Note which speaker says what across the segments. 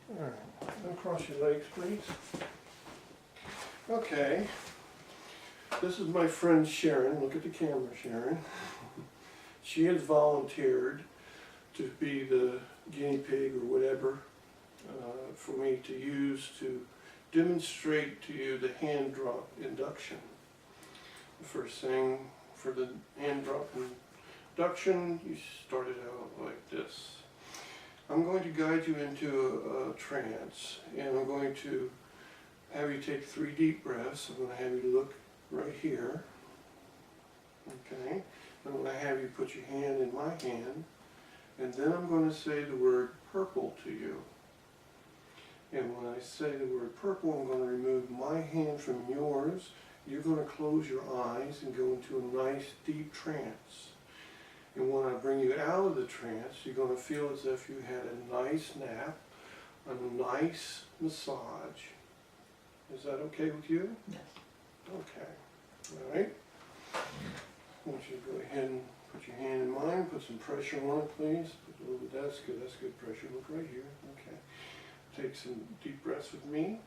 Speaker 1: Alright, uncross your legs, please. Okay, this is my friend Sharon. Look at the camera, Sharon. She has volunteered to be the guinea pig or whatever for me to use to demonstrate to you the hand drop induction. The first thing for the hand drop induction, you start it out like this. I'm going to guide you into a trance, and I'm going to have you take 3 deep breaths. I'm going to have you look right here. Okay? I'm going to have you put your hand in my hand, and then I'm going to say the word purple to you. And when I say the word purple, I'm going to remove my hand from yours. You're going to close your eyes and go into a nice deep trance. And when I bring you out of the trance, you're going to feel as if you had a nice nap, a nice massage. Is that okay with you?
Speaker 2: Yes.
Speaker 1: Okay. All right. I want you to go ahead and put your hand in mine, put some pressure on it, please. Put a little bit, that's good pressure. Look right here. Okay. Take some deep breaths with me.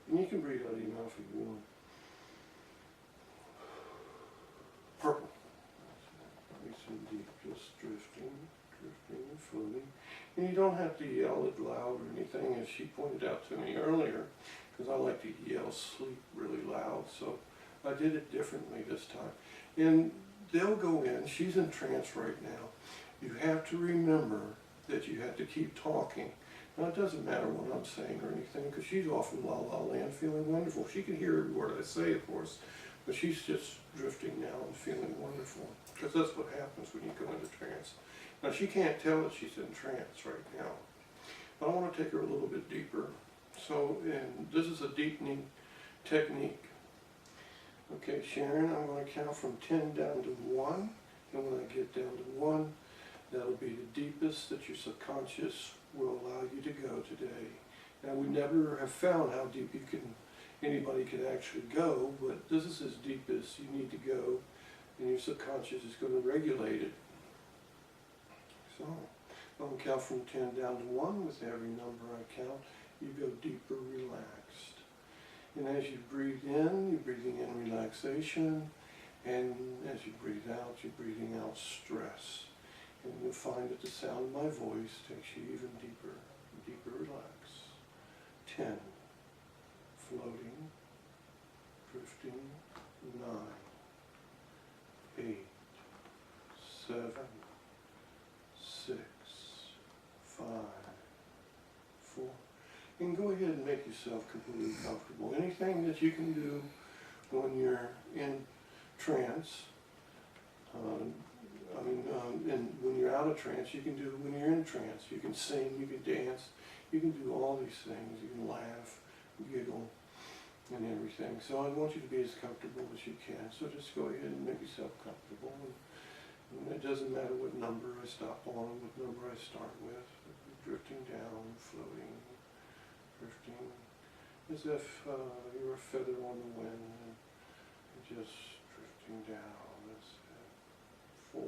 Speaker 1: And you can breathe out of your mouth if you want. Purple. Nice and deep, just drifting and floating. And you don't have to yell it loud or anything, as she pointed out to me earlier, because I like to yell sleep really loud, so I did it differently this time. And they'll go in, she's in trance right now. You have to remember that you have to keep talking. Now it doesn't matter what I'm saying or anything, because she's off in La La Land feeling wonderful. She can hear every word I say, of course, but she's just drifting now and feeling wonderful, because that's what happens when you go into trance. Now she can't tell that she's in trance right now, but I want to take her a little bit deeper. So, and this is a deepening technique. Okay, Sharon, I'm going to count from 10 down to 1, and when I get down to 1, that'll be the deepest that your subconscious will allow you to go today. Now, we never have found how deep anybody can actually go, but this is as deep as you need to go, and your subconscious is going to regulate it. So, I'm going to count from 10 down to 1. With every number I count, you go deeper, relaxed. And as you breathe in, you're breathing in relaxation, and as you breathe out, you're breathing out stress. And you'll find that the sound of my voice takes you even deeper, deeper relax. 10, floating, drifting, 9, 8, 7, 6, 5, 4. And go ahead and make yourself completely comfortable. Anything that you can do when you're in trance, and when you're out of trance, you can do it when you're in trance. You can sing, you can dance, you can do all these things. You can laugh, giggle, and everything. So I want you to be as comfortable as you can. So just go ahead and make yourself comfortable. And it doesn't matter what number I stop on, what number I start with. Drifting down, floating, drifting, as if you're a feather on the wind, and just drifting down. That's it. 4,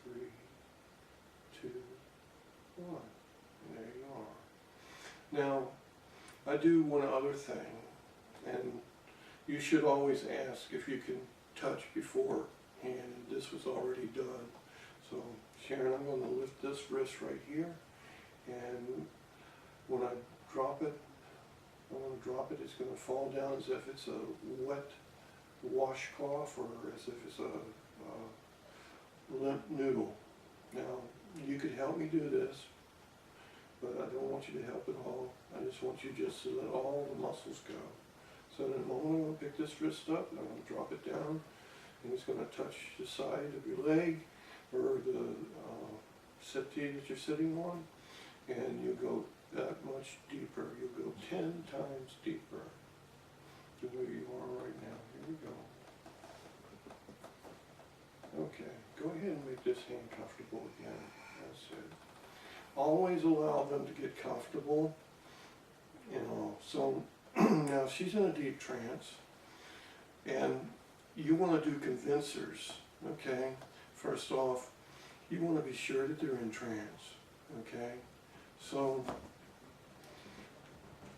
Speaker 1: 3, 2, 1. And there you are. Now, I do one other thing, and you should always ask if you can touch beforehand. This was already done. So, Sharon, I'm going to lift this wrist right here, and when I drop it, it's going to fall down as if it's a wet washcloth or as if it's a limp noodle. Now, you could help me do this, but I don't want you to help at all. I just want you just to let all the muscles go. So in a moment, I'm going to pick this wrist up, and I'm going to drop it down, and it's going to touch the side of your leg, or the settee that you're sitting on, and you'll go that much deeper. You'll go 10 times deeper than where you are right now. Here we go. Okay, go ahead and make this hand comfortable again. That's it. Always allow them to get comfortable, you know. So now she's in a deep trance, and you want to do convincers, okay? First off, you want to be sure that they're in trance, okay? So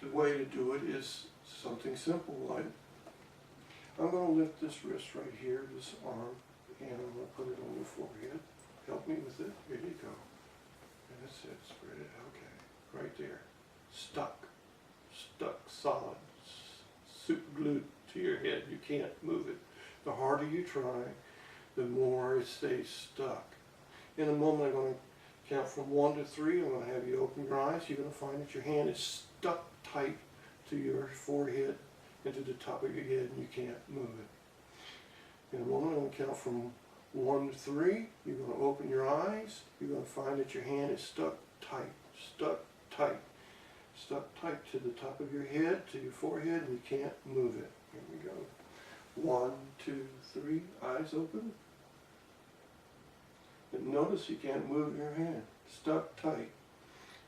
Speaker 1: the way to do it is something simple, like I'm going to lift this wrist right here, this arm, and I'm going to put it on your forehead. Help me with it. Here you go. And that's it. Spread it. Okay. Right there. Stuck. Stuck. Solid. Super glued to your head. You can't move it. The harder you try, the more it stays stuck. In a moment, I'm going to count from 1 to 3. I'm going to have you open your eyes. You're going to find that your hand is stuck tight to your forehead and to the top of your head, and you can't move it. In a moment, I'm going to count from 1 to 3. You're going to open your eyes. You're going to find that your hand is stuck tight, stuck tight, stuck tight to the top of your head, to your forehead, and you can't move it. Here we go. 1, 2, 3. Eyes open. And notice you can't move your hand. Stuck tight.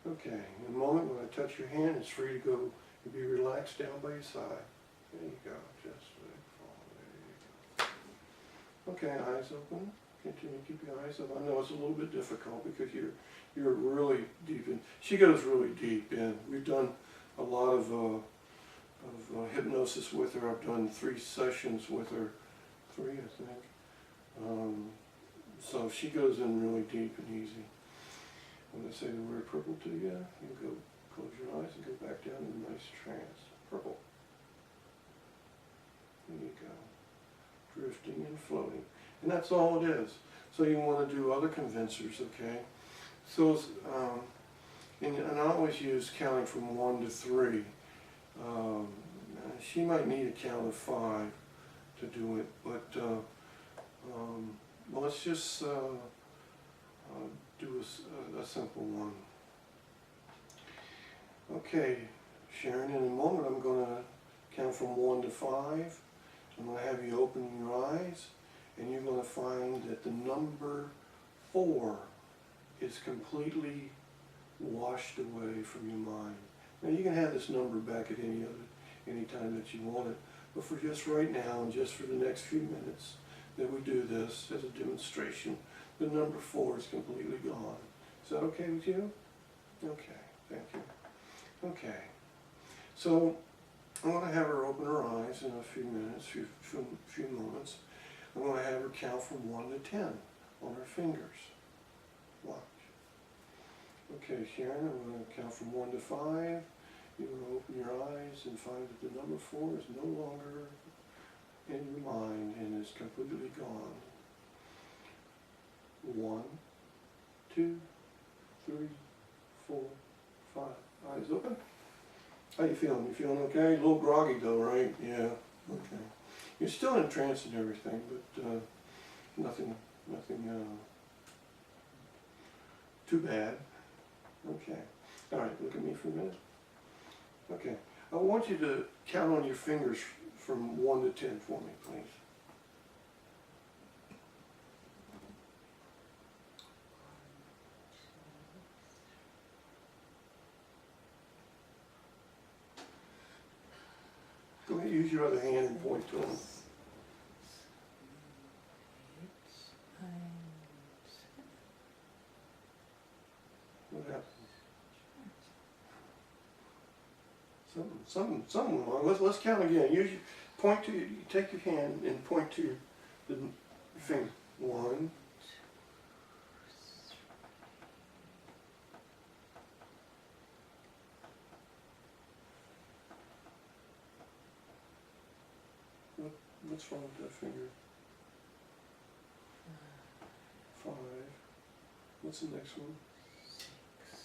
Speaker 1: Okay. In a moment, when I touch your hand, it's free to go. You'll be relaxed down by your side. There you go. Just let it fall. There you go. Okay. Eyes open. Continue to keep your eyes up. I know it's a little bit difficult because you're really deep in. She goes really deep in. We've done a lot of hypnosis with her. I've done 3 sessions with her. 3, I think. So she goes in really deep and easy. When I say the word purple to you, you go close your eyes and go back down in a nice trance. Purple. There you go. Drifting and floating. And that's all it is. So you want to do other convincers, okay? So, and I always use counting from 1 to 3. She might need a count of 5 to do it, but well, let's just do a simple one. Okay, Sharon, in a moment I'm going to count from 1 to 5. I'm going to have you open your eyes, and you're going to find that the number 4 is completely washed away from your mind. Now you can have this number back at any time that you want it, but for just right now and just for the next few minutes that we do this as a demonstration, the number 4 is completely gone. Is that okay with you? Okay, thank you. Okay, so I'm going to have her open her eyes in a few minutes, few moments. I'm going to have her count from 1 to 10 on her fingers. Watch. Okay, Sharon, I'm going to count from 1 to 5. You're going to open your eyes and find that the number 4 is no longer in your mind and is completely gone. 1, 2, 3, 4, 5. Eyes open. How you feeling? You feeling okay? A little groggy though, right? Yeah. Okay. You're still in trance and everything, but nothing too bad. Okay. All right. Look at me for a minute. Okay. I want you to count on your fingers from 1 to 10 for me, please. Go ahead, use your other hand and point to them. What happened? Something wrong. Let's count again. Use your, point to, you take your hand and point to the finger. 1. What's wrong with that finger? 5. What's the next one?
Speaker 2: 6,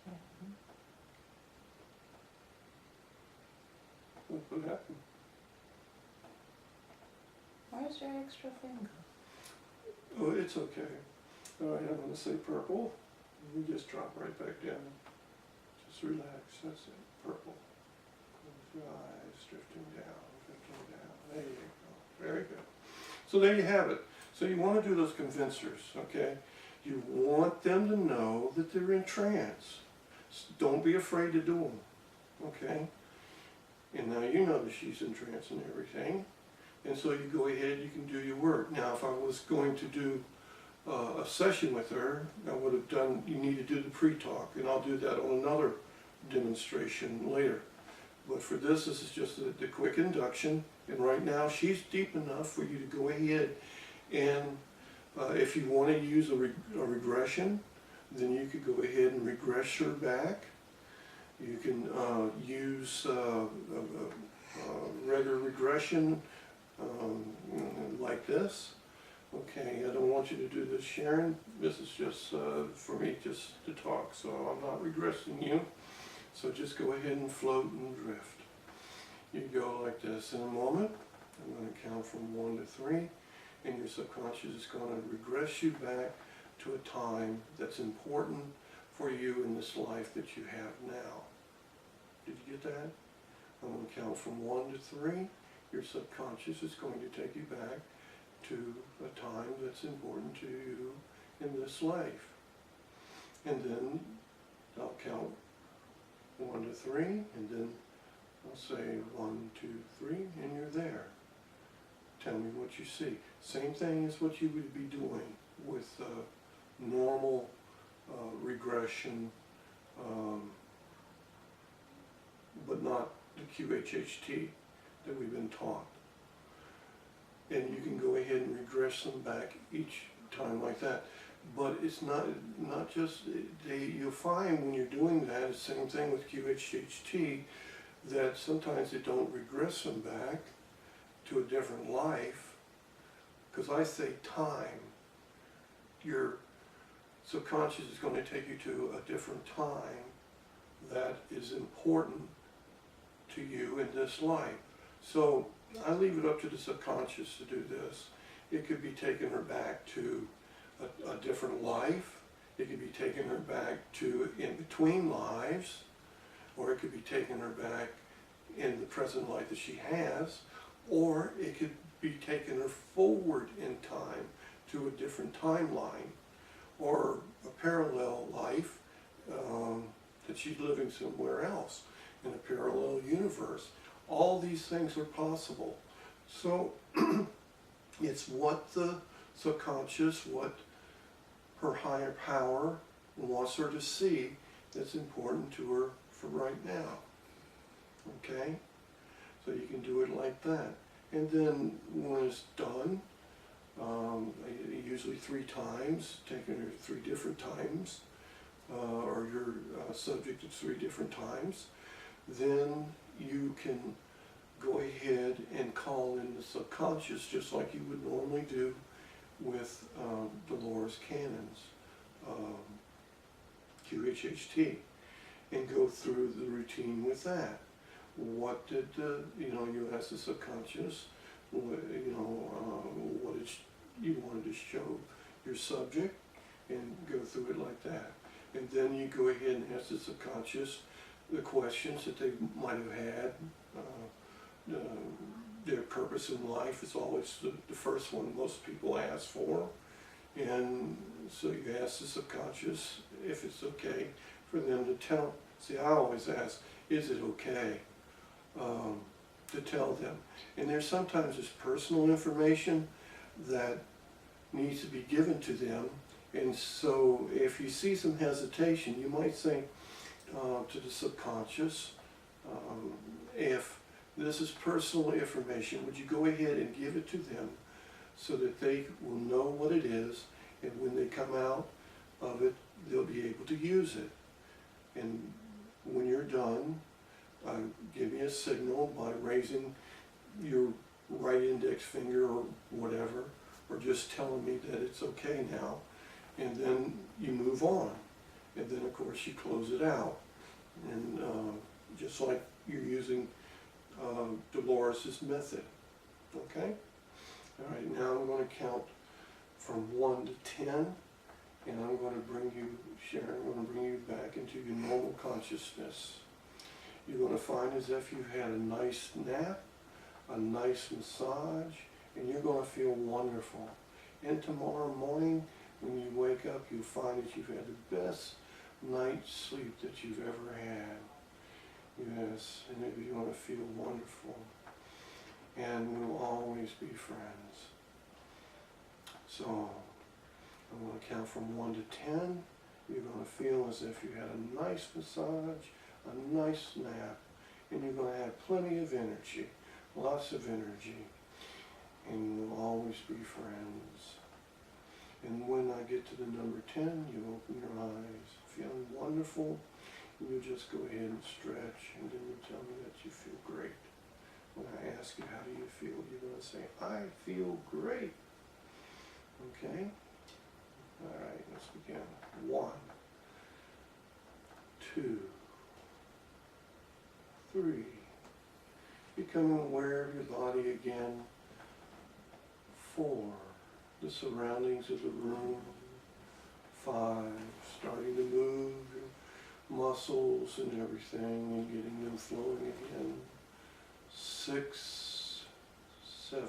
Speaker 2: 7, 8, 9, 10.
Speaker 1: What happened?
Speaker 2: Where's your extra finger?
Speaker 1: Oh, it's okay. All right, I'm going to say purple. You just drop right back down. Just relax. That's it. Purple. Close your eyes. Drifting down. Drifting down. There you go. Very good. So there you have it. So you want to do those convincers, okay? You want them to know that they're in trance. Don't be afraid to do them, okay? And now you know that she's in trance and everything. And so you go ahead, you can do your work. Now if I was going to do a session with her, I would have done, you need to do the pre-talk, and I'll do that on another demonstration later. But for this is just the quick induction, and right now she's deep enough for you to go ahead and if you want to use a regression, then you could go ahead and regress her back. You can use regular regression like this. Okay, I don't want you to do this, Sharon. This is just for me just to talk, so I'm not regressing you. So just go ahead and float and drift. You go like this. In a moment, I'm going to count from 1 to 3, and your subconscious is going to regress you back to a time that's important for you in this life that you have now. Did you get that? I'm going to count from 1 to 3. Your subconscious is going to take you back to a time that's important to you in this life. And then I'll count 1 to 3, and then I'll say 1, 2, 3, and you're there. Tell me what you see. Same thing as what you would be doing with normal regression, but not the QHHT that we've been taught. And you can go ahead and regress them back each time like that. But it's not just, you'll find when you're doing that, it's the same thing with QHHT, that sometimes they don't regress them back to a different life, because I say time. Your subconscious is going to take you to a different time that is important to you in this life. So I leave it up to the subconscious to do this. It could be taking her back to a different life. It could be taking her back to in between lives, or it could be taking her back in the present life that she has, or it could be taking her forward in time to a different timeline, or a parallel life that she's living somewhere else in a parallel universe. All these things are possible. So it's what the subconscious, what her higher power wants her to see that's important to her for right now. Okay? So you can do it like that. And then when it's done, usually 3 times, taking her 3 different times, or your subject at 3 different times, then you can go ahead and call in the subconscious just like you would normally do with Dolores Cannon's QHHT, and go through the routine with that. What did you ask the subconscious, what did you wanted to show your subject, and go through it like that. And then you go ahead and ask the subconscious the questions that they might have had. Their purpose in life is always the first one most people ask for. And so you ask the subconscious if it's okay for them to tell. See, I always ask, is it okay to tell them? And there's sometimes this personal information that needs to be given to them. And so if you see some hesitation, you might say to the subconscious, if this is personal information, would you go ahead and give it to them so that they will know what it is, and when they come out of it, they'll be able to use it. And when you're done, give me a signal by raising your right index finger or whatever, or just telling me that it's okay now, and then you move on. And then of course you close it out. And just like you're using Dolores' method. Okay? Alright, now I'm going to count from 1 to 10, and I'm going to bring you, Sharon, I'm going to bring you back into your normal consciousness. You're going to find as if you've had a nice nap, a nice massage, and you're going to feel wonderful. And tomorrow morning, when you wake up, you'll find that you've had the best night's sleep that you've ever had. Yes, and maybe you want to feel wonderful. And we'll always be friends. So, I'm going to count from 1 to 10. You're going to feel as if you had a nice massage, a nice nap, and you're going to have plenty of energy, lots of energy, and we'll always be friends. And when I get to the number 10, you open your eyes, feeling wonderful, and you just go ahead and stretch, and then you tell me that you feel great. When I ask you, how do you feel, you're going to say, I feel great. Okay? All right, let's begin. 1, 2, 3. Becoming aware of your body again. 4, the surroundings of the room. 5, starting to move your muscles and everything and getting them flowing again. 6, 7.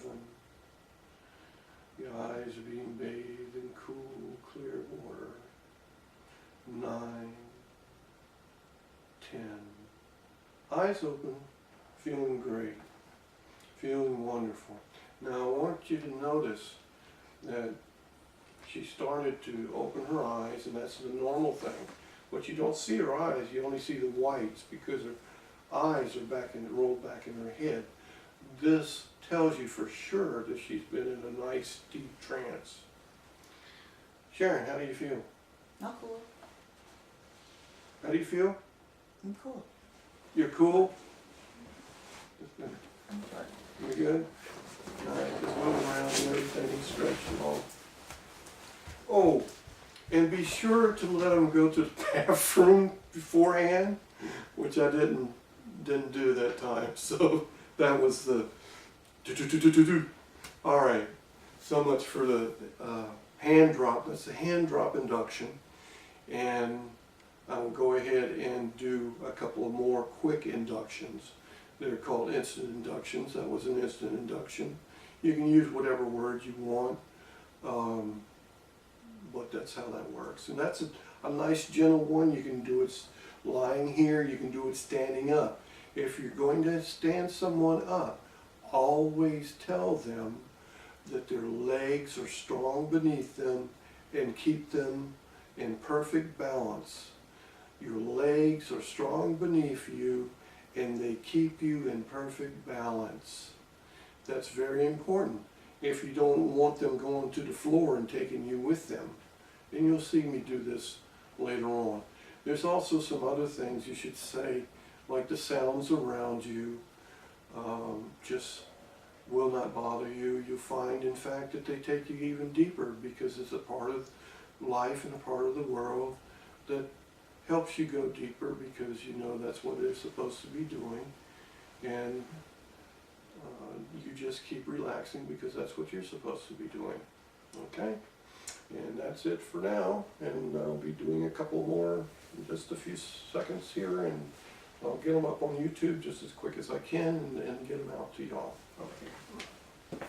Speaker 1: Your eyes are being bathed in cool, clear water. 9, 10. Eyes open, feeling great, feeling wonderful. Now I want you to notice that she started to open her eyes, and that's the normal thing. But you don't see her eyes, you only see the whites because her eyes are rolled back in her head. This tells you for sure that she's been in a nice deep trance. Sharon, how do you feel?
Speaker 2: Not cool.
Speaker 1: How do you feel?
Speaker 2: I'm cool.
Speaker 1: You're cool?
Speaker 2: I'm good.
Speaker 1: You good? Alright, just move around and everything and stretch and all. Oh, and be sure to let them go to the bathroom beforehand, which I didn't do that time. So that was the do. Alright, so much for the hand drop. That's the hand drop induction. And I will go ahead and do a couple of more quick inductions. They're called instant inductions. That was an instant induction. You can use whatever words you want, but that's how that works. And that's a nice gentle one. You can do it lying here, you can do it standing up. If you're going to stand someone up, always tell them that their legs are strong beneath them and keep them in perfect balance. Your legs are strong beneath you and they keep you in perfect balance. That's very important. If you don't want them going to the floor and taking you with them, and you'll see me do this later on. There's also some other things you should say, like the sounds around you just will not bother you. You'll find, in fact, that they take you even deeper because it's a part of life and a part of the world that helps you go deeper because you know that's what they're supposed to be doing. And you just keep relaxing because that's what you're supposed to be doing. Okay? And that's it for now. And I'll be doing a couple more in just a few seconds here, and I'll get them up on YouTube just as quick as I can and get them out to y'all. Okay.